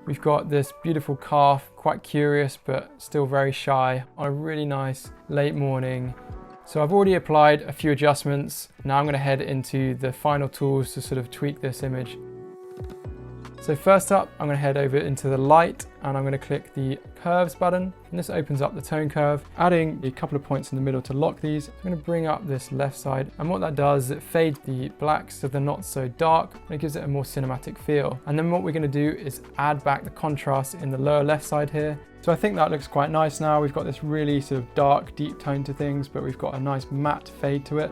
We've got this beautiful calf, quite curious but still very shy, on a really nice late morning. So I've already applied a few adjustments. Now I'm going to head into the final tools to sort of tweak this image. So first up, I'm going to head over into the light and I'm going to click the curves button, and this opens up the tone curve, adding a couple of points in the middle to lock these. I'm going to bring up this left side, and what that does is it fades the blacks so they're not so dark, and it gives it a more cinematic feel. And then what we're going to do is add back the contrast in the lower left side here. So I think that looks quite nice now. We've got this really sort of dark, deep tone to things, but we've got a nice matte fade to it.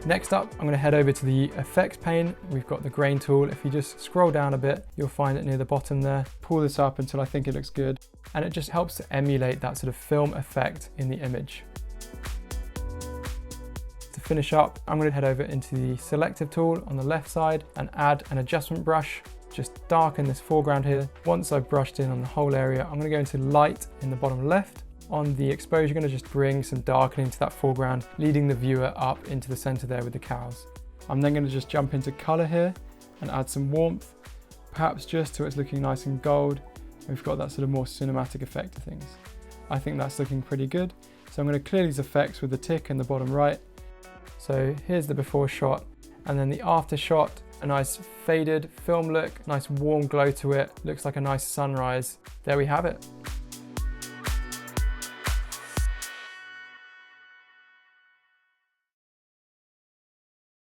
Next up, I'm going to head over to the effects pane. We've got the grain tool. If you just scroll down a bit, you'll find it near the bottom there. Pull this up until I think it looks good. And it just helps to emulate that sort of film effect in the image. To finish up, I'm going to head over into the selective tool on the left side and add an adjustment brush. Just darken this foreground here. Once I've brushed in on the whole area, I'm going to go into light in the bottom left. On the exposure, you're going to just bring some darkening to that foreground, leading the viewer up into the center there with the cows. I'm then going to just jump into color here and add some warmth, perhaps just so it's looking nice and gold. We've got that sort of more cinematic effect to things. I think that's looking pretty good. So I'm going to clear these effects with the tick in the bottom right. So here's the before shot, and then the after shot, a nice faded film look, nice warm glow to it, looks like a nice sunrise. There we have it.